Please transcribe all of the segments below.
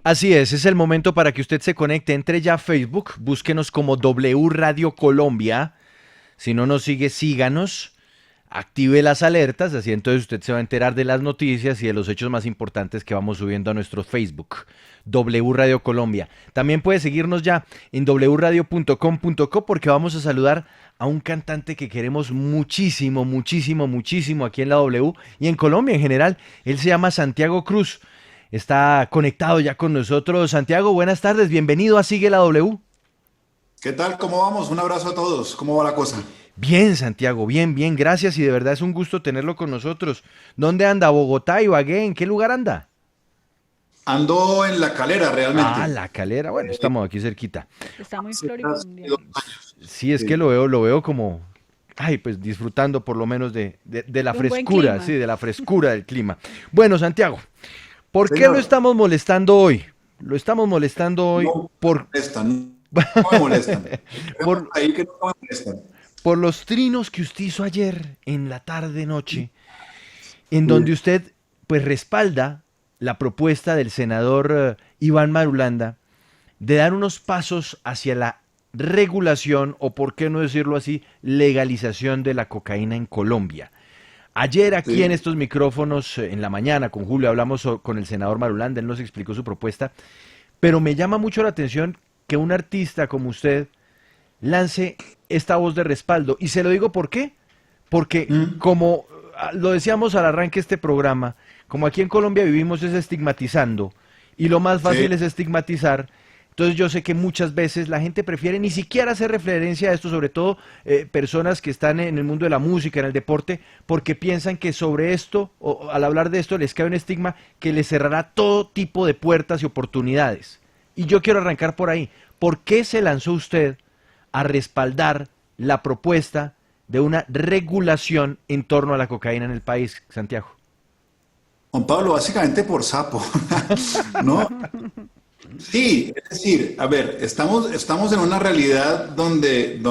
Así es el momento para que usted se conecte, entre ya a Facebook, búsquenos como W Radio Colombia. Si no nos sigue, síganos, active las alertas, así entonces usted se va a enterar de las noticias y de los hechos más importantes que vamos subiendo a nuestro Facebook, W Radio Colombia. También puede seguirnos ya en wradio.com.co porque vamos a saludar a un cantante que queremos muchísimo, muchísimo, muchísimo aquí en la W y en Colombia en general. Él se llama Santiago Cruz. Está conectado ya con nosotros. Santiago, buenas tardes, bienvenido a Sigue la W. ¿Qué tal? ¿Cómo vamos? Un abrazo a todos. ¿Cómo va la cosa? Bien, Santiago, bien, bien, gracias y de verdad es un gusto tenerlo con nosotros. ¿Dónde anda? ¿Bogotá, Ibagué? ¿En qué lugar anda? Ando en La Calera Ah, realmente. La Calera, bueno, estamos aquí cerquita. Está muy Hace casi floripundio. 2 años. Sí, es que Sí. lo veo como, ay, pues disfrutando por lo menos de la De un buen frescura, sí, clima. de la frescura del clima. Bueno, Santiago, ¿por qué lo Señor, estamos molestando hoy? Lo estamos molestando hoy no por, me molestan, no me molestan. Dejemos por, ahí que no me molestan. por los trinos que usted hizo ayer en la tarde noche, en donde Sí, usted pues respalda la propuesta del senador Iván Marulanda de dar unos pasos hacia la regulación o por qué no decirlo así, legalización de la cocaína en Colombia. Ayer aquí en sí. estos micrófonos, en la mañana con Julio, hablamos con el senador Marulanda, él nos explicó su propuesta, pero me llama mucho la atención que un artista como usted lance esta voz de respaldo. Y se lo digo por qué. Porque Mm, como lo decíamos al arranque de este programa, como aquí en Colombia vivimos es estigmatizando y lo más sí, fácil es estigmatizar, entonces yo sé que muchas veces la gente prefiere ni siquiera hacer referencia a esto, sobre todo personas que están en el mundo de la música, en el deporte, porque piensan que sobre esto, o al hablar de esto, les cae un estigma que les cerrará todo tipo de puertas y oportunidades. Y yo quiero arrancar por ahí. ¿Por qué se lanzó usted a respaldar la propuesta de una regulación en torno a la cocaína en el país, Santiago? Juan Pablo, básicamente por sapo, ¿no? Sí, es decir, a ver, estamos en una realidad donde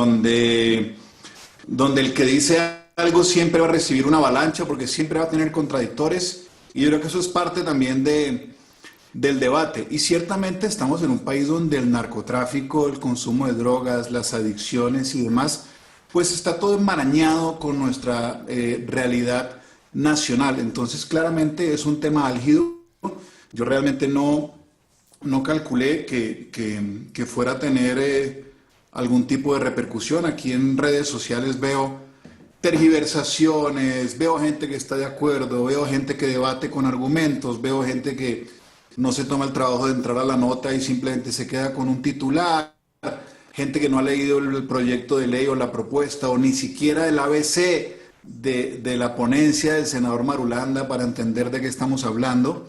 el que dice algo siempre va a recibir una avalancha porque siempre va a tener contradictores y yo creo que eso es parte también del debate. Y ciertamente estamos en un país donde el narcotráfico, el consumo de drogas, las adicciones y demás, pues está todo enmarañado con nuestra realidad nacional. Entonces, claramente es un tema álgido. Yo realmente no calculé que fuera a tener algún tipo de repercusión. Aquí en redes sociales veo tergiversaciones, veo gente que está de acuerdo, veo gente que debate con argumentos, veo gente que no se toma el trabajo de entrar a la nota y simplemente se queda con un titular, gente que no ha leído el proyecto de ley o la propuesta o ni siquiera el ABC de la ponencia del senador Marulanda para entender de qué estamos hablando.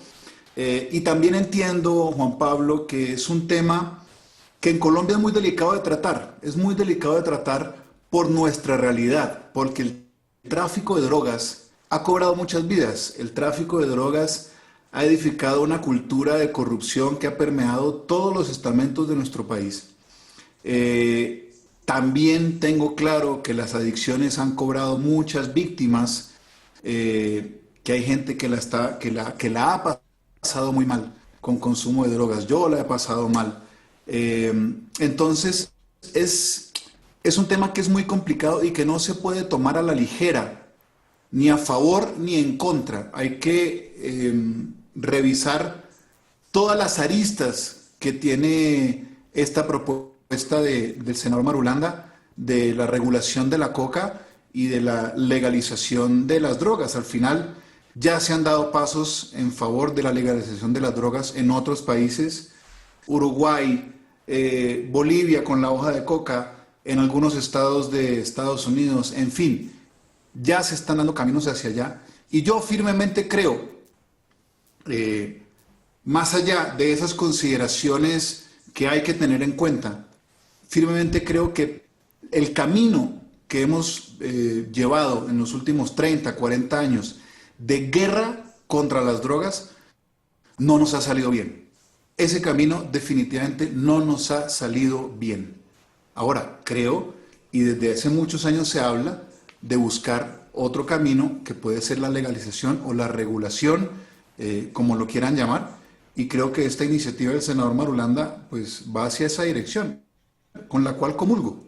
Y también entiendo, Juan Pablo, que es un tema que en Colombia es muy delicado de tratar, es muy delicado de tratar por nuestra realidad, porque el tráfico de drogas ha cobrado muchas vidas, el tráfico de drogas ha edificado una cultura de corrupción que ha permeado todos los estamentos de nuestro país. También tengo claro que las adicciones han cobrado muchas víctimas, que hay gente que la ha pasado muy mal con consumo de drogas. Yo la he pasado mal. Eh, entonces, es, es un tema que es muy complicado y que no se puede tomar a la ligera, ni a favor ni en contra. Hay que revisar todas las aristas que tiene esta propuesta del senador Marulanda de la regulación de la coca y de la legalización de las drogas. Al final ya se han dado pasos en favor de la legalización de las drogas en otros países. Uruguay, Bolivia con la hoja de coca, en algunos estados de Estados Unidos, en fin, ya se están dando caminos hacia allá. Y yo firmemente creo, eh, más allá de esas consideraciones que hay que tener en cuenta, firmemente creo que el camino que hemos llevado en los últimos 30, 40 años de guerra contra las drogas no nos ha salido bien. Ese camino definitivamente no nos ha salido bien. Ahora, creo, y desde hace muchos años se habla de buscar otro camino que puede ser la legalización o la regulación, como lo quieran llamar, y creo que esta iniciativa del senador Marulanda pues va hacia esa dirección, con la cual comulgo.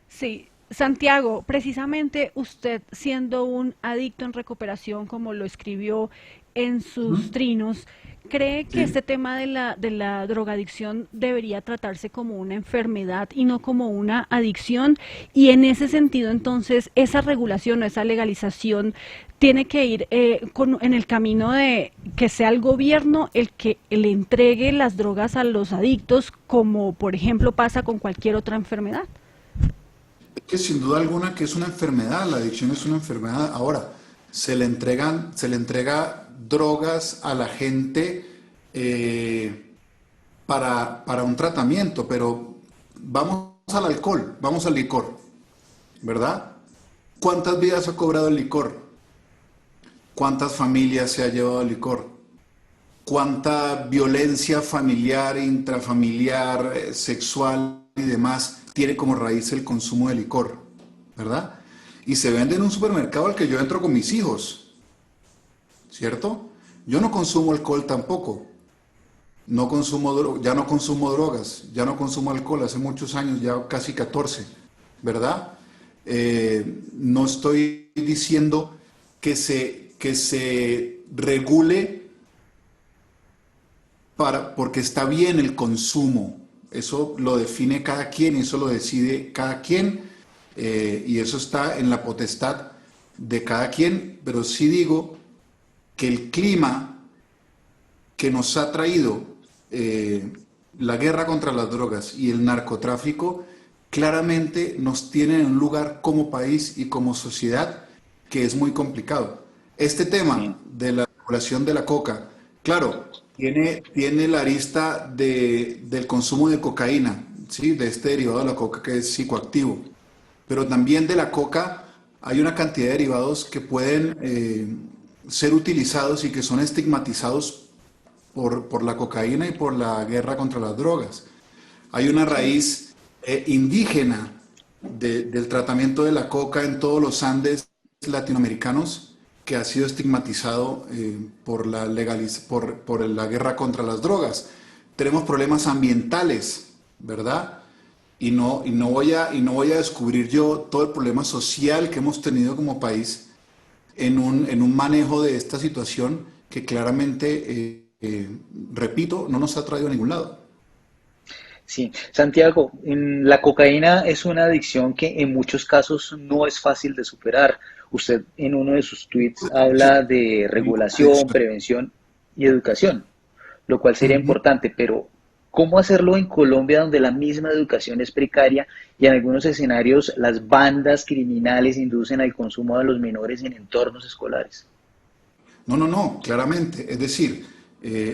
Sí, Santiago, precisamente usted siendo un adicto en recuperación, como lo escribió en sus ¿Mm? trinos, ¿cree que Sí. este tema de la drogadicción debería tratarse como una enfermedad y no como una adicción? Y en ese sentido, entonces, esa regulación o esa legalización tiene que ir en el camino de que sea el gobierno el que le entregue las drogas a los adictos, como por ejemplo pasa con cualquier otra enfermedad. Que sin duda alguna que es una enfermedad, la adicción es una enfermedad. Ahora, se le entrega drogas a la gente para un tratamiento, pero vamos al alcohol, vamos al licor, ¿verdad? ¿Cuántas vidas ha cobrado el licor? ¿Cuántas familias se ha llevado el licor? ¿Cuánta violencia familiar, intrafamiliar, sexual y demás tiene como raíz el consumo de licor? ¿Verdad? Y se vende en un supermercado al que yo entro con mis hijos, ¿cierto? Yo no consumo alcohol tampoco, ya no consumo drogas, ya no consumo alcohol, hace muchos años, ya casi 14, ¿verdad? No estoy diciendo que se regule porque está bien el consumo. Eso lo define cada quien, eso lo decide cada quien, y eso está en la potestad de cada quien, pero sí digo que el clima que nos ha traído la guerra contra las drogas y el narcotráfico claramente nos tiene en un lugar como país y como sociedad que es muy complicado. Este Sí, tema de la regulación de la coca, claro, tiene la arista del consumo de cocaína, ¿sí? De este derivado de la coca que es psicoactivo, pero también de la coca hay una cantidad de derivados que pueden ser utilizados y que son estigmatizados por la cocaína y por la guerra contra las drogas. Hay una sí, raíz indígena del tratamiento de la coca en todos los Andes latinoamericanos que ha sido estigmatizado por la guerra contra las drogas. Tenemos problemas ambientales, ¿verdad? Y no voy a descubrir yo todo el problema social que hemos tenido como país en un manejo de esta situación que claramente, repito, no nos ha traído a ningún lado. sí. Santiago, la cocaína es una adicción que en muchos casos no es fácil de superar. Usted en uno de sus tweets habla de regulación, Adicción. prevención y educación, lo cual sería Ujú. importante, pero ¿cómo hacerlo en Colombia donde la misma educación es precaria y en algunos escenarios las bandas criminales inducen al consumo de los menores en entornos escolares? No, no, no, claramente. Es decir,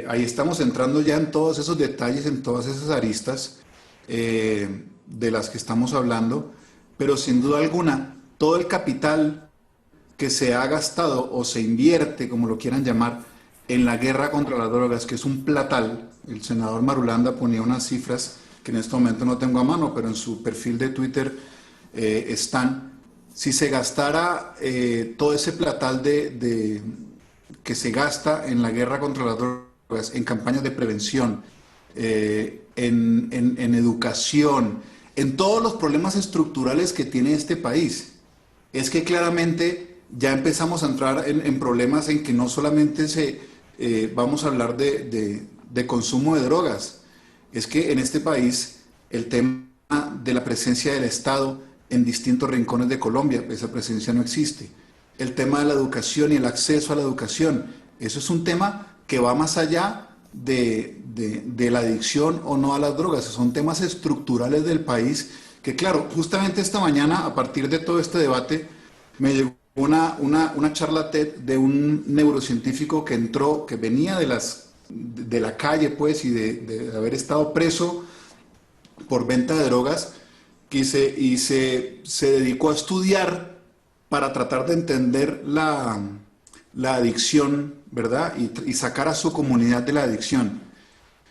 ahí estamos entrando ya en todos esos detalles, en todas esas aristas de las que estamos hablando, pero sin duda alguna, todo el capital que se ha gastado o se invierte, como lo quieran llamar, en la guerra contra las drogas, que es un platal. El senador Marulanda ponía unas cifras que en este momento no tengo a mano, pero en su perfil de Twitter están. Si se gastara todo ese platal que se gasta en la guerra contra las drogas, en campañas de prevención, en educación, en todos los problemas estructurales que tiene este país, es que claramente ya empezamos a entrar en problemas en que no solamente vamos a hablar de consumo de drogas, es que en este país el tema de la presencia del Estado en distintos rincones de Colombia, esa presencia no existe. El tema de la educación y el acceso a la educación, eso es un tema que va más allá de la adicción o no a las drogas, son temas estructurales del país que claro, justamente esta mañana, a partir de todo este debate, me llegó una charla TED de un neurocientífico que entró, que venía de la calle, pues, y de haber estado preso por venta de drogas, y se dedicó a estudiar para tratar de entender la adicción, ¿verdad? Y sacar a su comunidad de la adicción.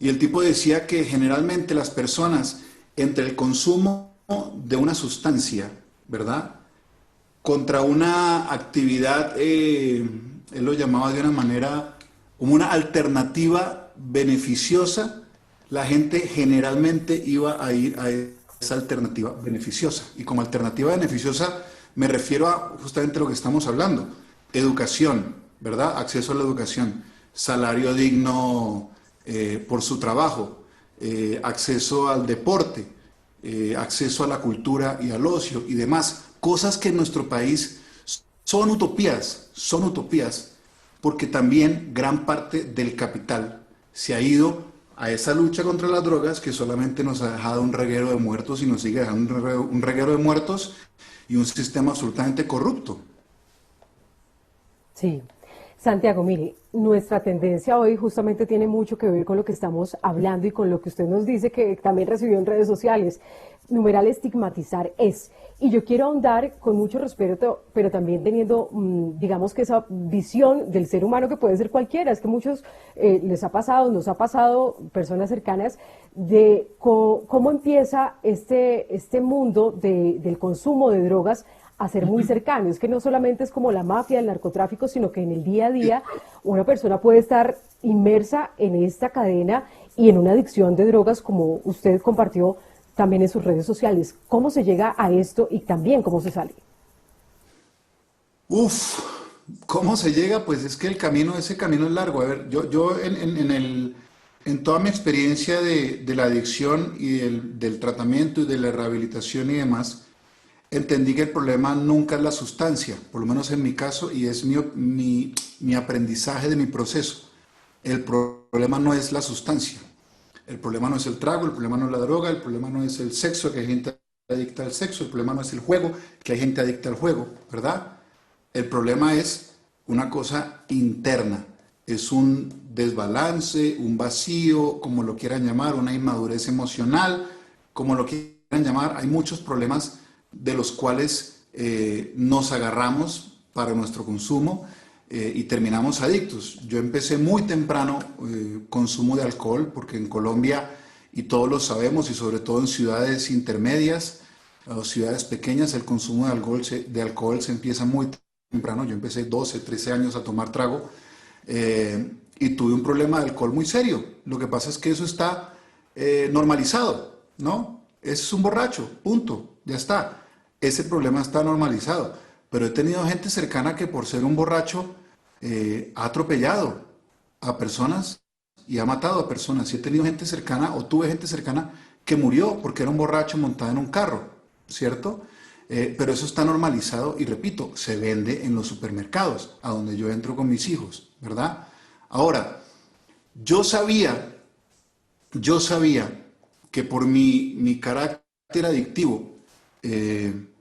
Y el tipo decía que generalmente las personas, entre el consumo de una sustancia, ¿verdad? Contra una actividad, él lo llamaba de una manera como una alternativa beneficiosa, la gente generalmente iba a ir a esa alternativa beneficiosa. Y como alternativa beneficiosa me refiero a justamente lo que estamos hablando. Educación, ¿verdad? Acceso a la educación, salario digno por su trabajo, acceso al deporte, acceso a la cultura y al ocio y demás. Cosas que en nuestro país son utopías, porque también gran parte del capital se ha ido a esa lucha contra las drogas que solamente nos ha dejado un reguero de muertos y nos sigue dejando un reguero de muertos y un sistema absolutamente corrupto. Sí. Santiago, mire, nuestra tendencia hoy justamente tiene mucho que ver con lo que estamos hablando y con lo que usted nos dice que también recibió en redes sociales. Numeral estigmatizar es. Y yo quiero ahondar con mucho respeto, pero también teniendo, digamos que esa visión del ser humano que puede ser cualquiera. Es que muchos les ha pasado, nos ha pasado, personas cercanas, de cómo empieza este mundo del consumo de drogas a ser muy cercano. Es que no solamente es como la mafia, el narcotráfico, sino que en el día a día una persona puede estar inmersa en esta cadena y en una adicción de drogas, como usted compartió también en sus redes sociales. ¿Cómo se llega a esto y también cómo se sale? Uf, ¿cómo se llega? Pues es que ese camino es largo. A ver, yo en toda mi experiencia de la adicción y del tratamiento y de la rehabilitación y demás, entendí que el problema nunca es la sustancia, por lo menos en mi caso, y es mi aprendizaje de mi proceso. El problema no es la sustancia, el problema no es el trago, el problema no es la droga, el problema no es el sexo, que hay gente adicta al sexo, el problema no es el juego, que hay gente adicta al juego, ¿verdad? El problema es una cosa interna, es un desbalance, un vacío, como lo quieran llamar, una inmadurez emocional, como lo quieran llamar. Hay muchos problemas de los cuales nos agarramos para nuestro consumo y terminamos adictos. Yo empecé muy temprano consumo de alcohol, porque en Colombia, y todos lo sabemos, y sobre todo en ciudades intermedias o ciudades pequeñas, el consumo de alcohol se empieza muy temprano. Yo empecé 12, 13 años a tomar trago y tuve un problema de alcohol muy serio. Lo que pasa es que eso está normalizado, ¿no? Es un borracho, punto, ya está. Ese problema está normalizado, pero he tenido gente cercana que por ser un borracho ha atropellado a personas y ha matado a personas. Y he tenido gente cercana, o tuve gente cercana, que murió porque era un borracho montado en un carro, ¿cierto? Pero eso está normalizado y, repito, se vende en los supermercados, a donde yo entro con mis hijos, ¿verdad? Ahora, yo sabía que por mi carácter adictivo,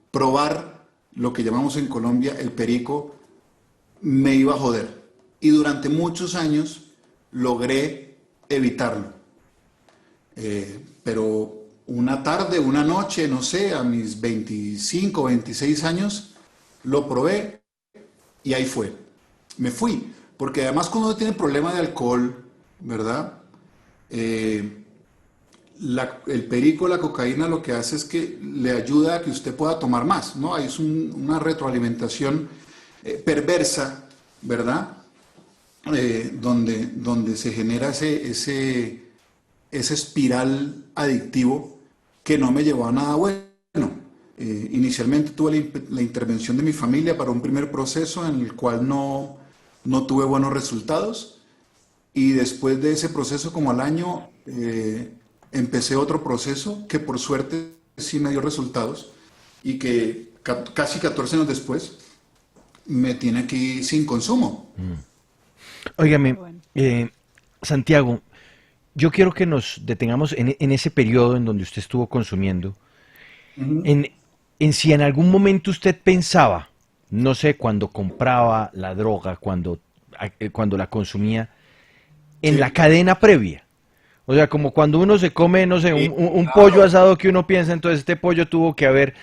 probar lo que llamamos en Colombia el perico me iba a joder. Y durante muchos años logré evitarlo. Pero una tarde, una noche, no sé, a mis 25, 26 años, lo probé y ahí fue. Me fui. Porque además cuando uno tiene problema de alcohol, ¿verdad? El perico, la cocaína, lo que hace es que le ayuda a que usted pueda tomar más, ¿no? Hay una retroalimentación perversa, ¿verdad? Donde se genera ese espiral adictivo que no me llevó a nada bueno. Inicialmente tuve la intervención de mi familia para un primer proceso en el cual no tuve buenos resultados, y después de ese proceso, como al año, empecé otro proceso que por suerte sí me dio resultados y que casi 14 años después me tiene aquí sin consumo. Óigame, Santiago, yo quiero que nos detengamos en ese periodo en donde usted estuvo consumiendo, en si en algún momento usted pensaba, no sé, cuando compraba la droga, cuando la consumía, en la cadena previa. O sea, como cuando uno se come, no sé, un pollo asado, que uno piensa, entonces este pollo tuvo que haber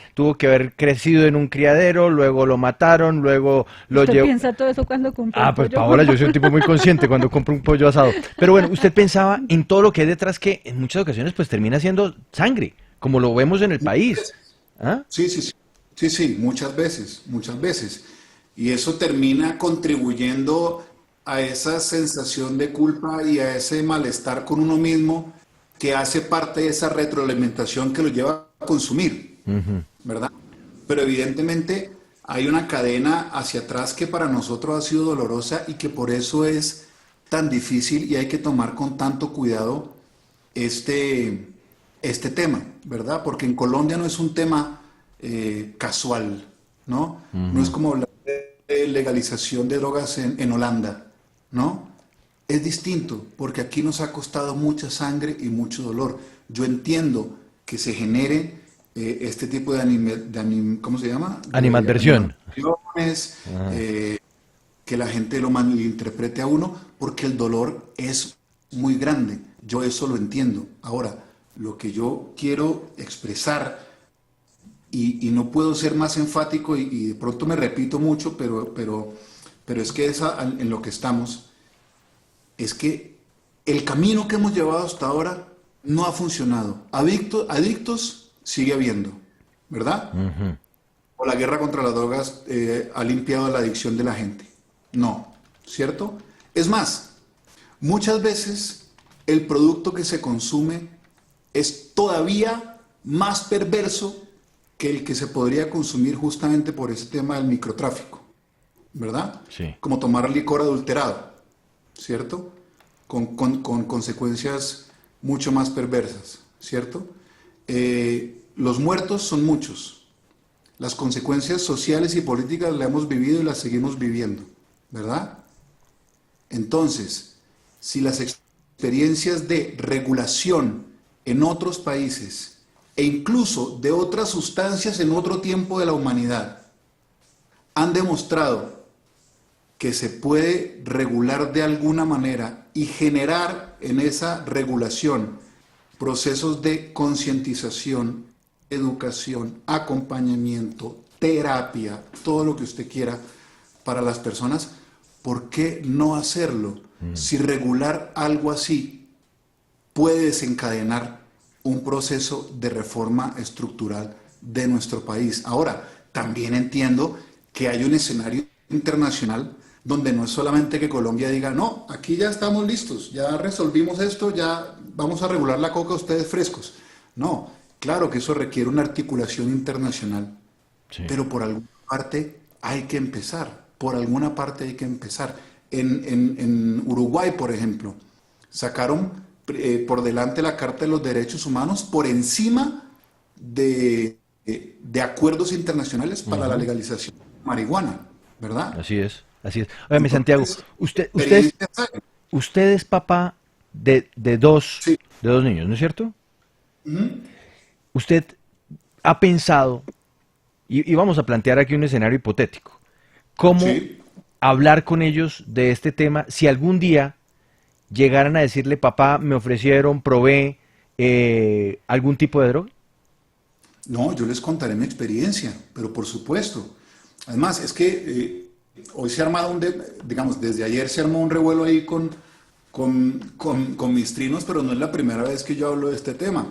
crecido en un criadero, luego lo mataron, luego lo ¿Usted llevó. piensa todo eso cuando compra Ah, un pues pollo? Paola, yo soy un tipo muy consciente cuando compro un pollo asado. Pero bueno, usted pensaba en todo lo que hay detrás, que en muchas ocasiones pues termina siendo sangre, como lo vemos en el país. ¿Ah? Sí, muchas veces. Y eso termina contribuyendo a esa sensación de culpa y a ese malestar con uno mismo que hace parte de esa retroalimentación que lo lleva a consumir, ¿verdad? Pero evidentemente hay una cadena hacia atrás que para nosotros ha sido dolorosa y que por eso es tan difícil y hay que tomar con tanto cuidado este tema, ¿verdad? Porque en Colombia no es un tema casual, ¿no? No es como la legalización de drogas en Holanda, ¿no? Es distinto, porque aquí nos ha costado mucha sangre y mucho dolor. Yo entiendo que se genere este tipo ¿cómo se llama? Animadversión. Animadversiones, que la gente lo malinterprete a uno, porque el dolor es muy grande. Yo eso lo entiendo. Ahora, lo que yo quiero expresar, y no puedo ser más enfático, y de pronto me repito mucho, pero es que en lo que estamos, es que el camino que hemos llevado hasta ahora no ha funcionado. Adictos sigue habiendo, ¿verdad? O la guerra contra las drogas ha limpiado la adicción de la gente. No, ¿cierto? Es más, muchas veces el producto que se consume es todavía más perverso que el que se podría consumir justamente por ese tema del microtráfico, ¿verdad? Sí. Como tomar licor adulterado, ¿cierto? Con consecuencias mucho más perversas, ¿cierto? Los muertos son muchos. Las consecuencias sociales y políticas las hemos vivido y las seguimos viviendo, ¿verdad? Entonces, si las experiencias de regulación en otros países e incluso de otras sustancias en otro tiempo de la humanidad han demostrado que se puede regular de alguna manera y generar en esa regulación procesos de concientización, educación, acompañamiento, terapia, todo lo que usted quiera para las personas, ¿por qué no hacerlo? Si regular algo así puede desencadenar un proceso de reforma estructural de nuestro país. Ahora, también entiendo que hay un escenario internacional donde no es solamente que Colombia diga, no, aquí ya estamos listos, ya resolvimos esto, ya vamos a regular la coca, ustedes frescos. No, claro que eso requiere una articulación internacional, Sí. pero por alguna parte hay que empezar, por alguna parte hay que empezar. En Uruguay, por ejemplo, sacaron por delante la Carta de los Derechos Humanos por encima de acuerdos internacionales para la legalización de la marihuana, ¿verdad? Así es, así es. Óigame, Santiago, Entonces, usted es papá de dos, Sí. de dos niños, ¿no es cierto? Usted ha pensado, y vamos a plantear aquí un escenario hipotético, cómo Sí. hablar con ellos de este tema si algún día llegaran a decirle, papá, me ofrecieron, probé algún tipo de droga. No, yo les contaré mi experiencia, pero por supuesto. Además, es que hoy se ha armado digamos, desde ayer se armó un revuelo ahí con mis trinos, pero no es la primera vez que yo hablo de este tema.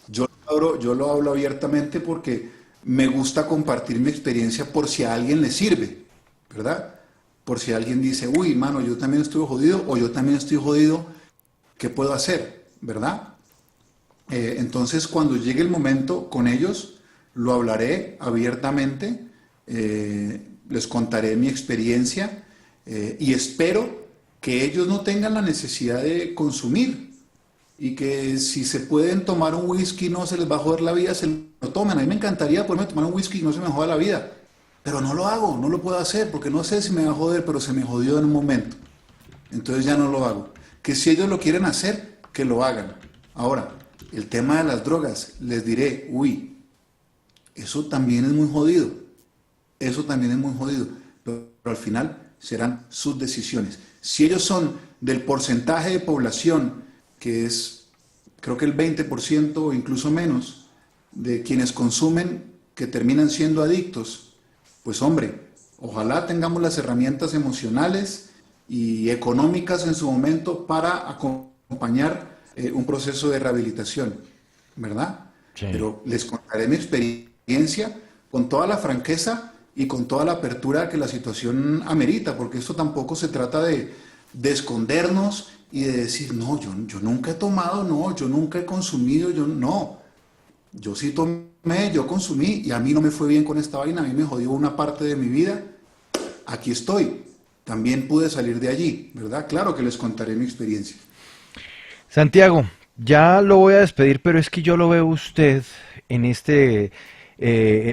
Yo lo hablo abiertamente porque me gusta compartir mi experiencia por si a alguien le sirve, ¿verdad? Por si alguien dice, uy, mano, yo también estoy jodido o yo también estoy jodido, ¿qué puedo hacer? ¿Verdad? Entonces, cuando llegue el momento con ellos, lo hablaré abiertamente, les contaré mi experiencia y espero que ellos no tengan la necesidad de consumir y que si se pueden tomar un whisky no se les va a joder la vida, se lo tomen. A mí me encantaría poderme tomar un whisky y no se me joda la vida, pero no lo hago, no lo puedo hacer porque no sé si me va a joder, pero se me jodió en un momento. Entonces ya no lo hago. Que si ellos lo quieren hacer, que lo hagan. Ahora, el tema de las drogas, les diré, uy, eso también es muy jodido. Eso también es muy jodido. Pero al final serán sus decisiones. Si ellos son del porcentaje de población, que es creo que el 20% o incluso menos, de quienes consumen que terminan siendo adictos, pues hombre, ojalá tengamos las herramientas emocionales y económicas en su momento para acompañar un proceso de rehabilitación, ¿verdad? Sí. Pero les contaré mi experiencia con toda la franqueza y con toda la apertura que la situación amerita, porque esto tampoco se trata de escondernos y de decir, no, yo nunca he tomado, no, yo nunca he consumido, yo sí tomé, yo consumí y a mí no me fue bien con esta vaina, a mí me jodió una parte de mi vida, aquí estoy, también pude salir de allí, ¿verdad? Claro que les contaré mi experiencia. Santiago, ya lo voy a despedir, pero es que yo lo veo usted en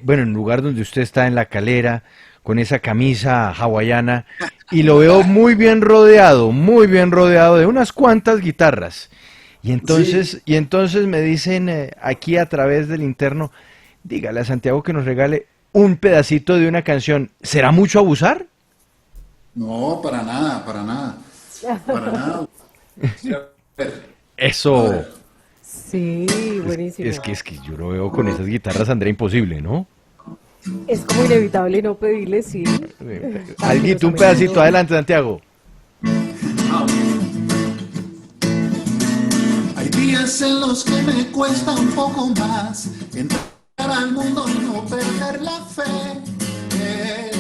bueno, en el lugar donde usted está en La Calera, con esa camisa hawaiana, y lo veo muy bien rodeado de unas cuantas guitarras. Sí. Y entonces me dicen aquí a través del interno, dígale a Santiago que nos regale un pedacito de una canción. ¿Será mucho abusar? No, para nada, para nada, para nada. Sí, a Eso. ver, Sí, buenísimo. Es que yo lo veo con esas guitarras, André, imposible, ¿no? Es como inevitable no pedirle, sí, Alguito, un cariñosamente. pedacito, adelante, Santiago. hay días en los que me cuesta un poco más entrar al mundo y no perder la fe. Eh,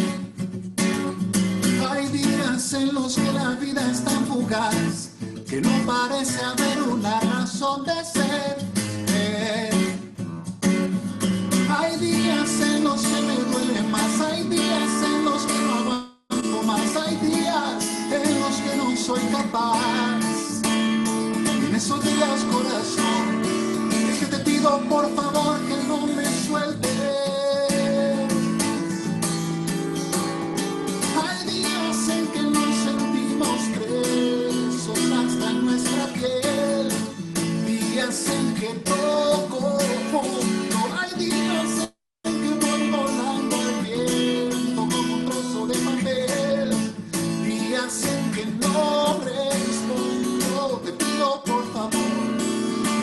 Hay días en los que la vida es tan fugaz que no parece haber una razón de ser. Eh, Hay días en los que me duele más, hay días en los que no aguanto más, hay días en los que no soy capaz. En esos días, corazón, es que te pido por favor que no me sueltes. Hay días en que nos sentimos presos hasta en nuestra piel, días en que toco fondo, hay días en que voy volando al viento como un trozo de papel, días en que no respondo, te pido por favor,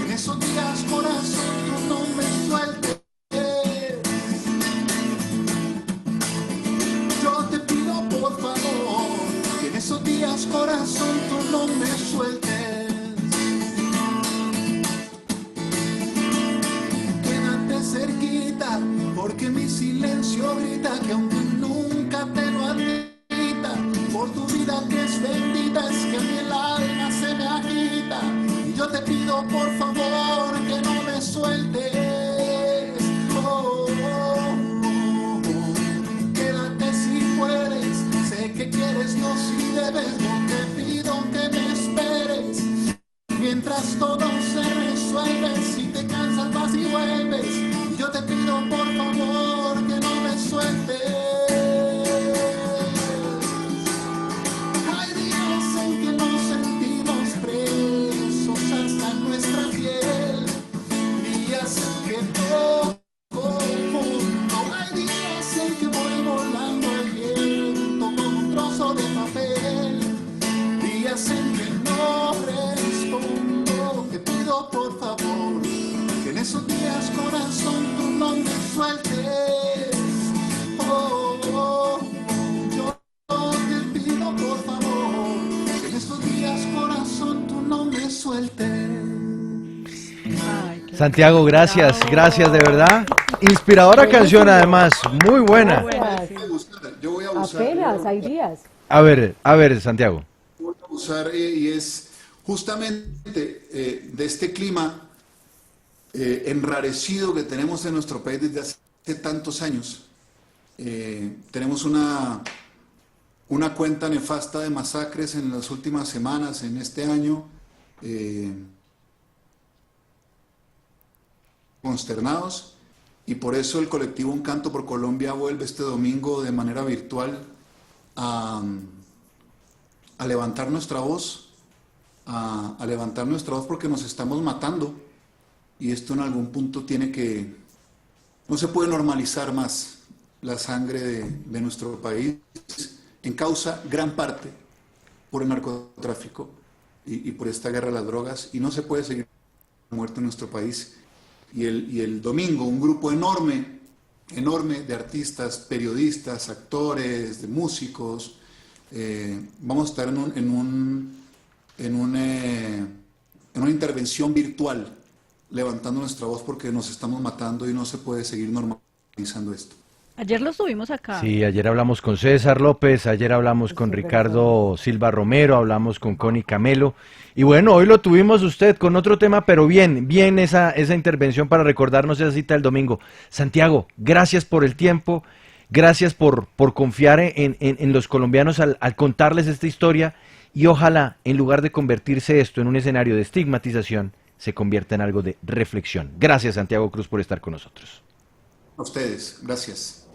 en esos días, corazón, tú no me sueltes. Yo te pido por favor, que en esos días, corazón, tú no me sueltes. Quédate cerquita, porque mi silencio grita que aunque nunca te lo admita, por tu vida que es bendita, es que mi el alma se me agita. Y yo te pido por favor que no me sueltes. Oh, oh, oh, oh. Quédate si puedes, sé que quieres, no si debes, no te pido que me esperes. Mientras todo se resuelve, si te cansas vas y vuelves. Yo te pido por favor que no me sueltes. Hay días en que nos sentimos presos hasta nuestra piel, días en que toco el mundo, hay días en que voy volando el viento como un trozo de papel, días en que no respondo, te pido por favor, que en esos días, corazón, tú no me sueltes. Oh, oh, oh, yo te pido por favor, que en esos días, corazón, tú no me sueltes. Ay, qué Santiago, gracias, bravo. gracias de verdad. Inspiradora canción Buenísimo. además, muy buena. Gracias. Yo voy a abusar, Apenas hay días. A ver, Santiago. voy a abusar y es justamente de este clima enrarecido que tenemos en nuestro país desde hace tantos años. Tenemos una cuenta nefasta de masacres en las últimas semanas, en este año, consternados, y por eso el colectivo Un Canto por Colombia vuelve este domingo de manera virtual a, a levantar nuestra voz, a levantar nuestra voz porque nos estamos matando, y esto en algún punto no se puede normalizar más la sangre de nuestro país, en causa gran parte por el narcotráfico y por esta guerra a las drogas, y no se puede seguir muerto en nuestro país. Y el domingo un grupo enorme de artistas, periodistas, actores, de músicos, vamos a estar en una intervención virtual, levantando nuestra voz porque nos estamos matando y no se puede seguir normalizando esto. Ayer los tuvimos acá. Sí, ayer hablamos con César López, ayer hablamos con Sí, Ricardo Silva Romero, hablamos con Connie Camelo. Y bueno, hoy lo tuvimos usted con otro tema, pero bien esa intervención para recordarnos esa cita del domingo. Santiago, gracias por el tiempo, gracias por confiar en los colombianos al contarles esta historia y ojalá, en lugar de convertirse esto en un escenario de estigmatización, se convierta en algo de reflexión. Gracias, Santiago Cruz, por estar con nosotros. A ustedes, gracias.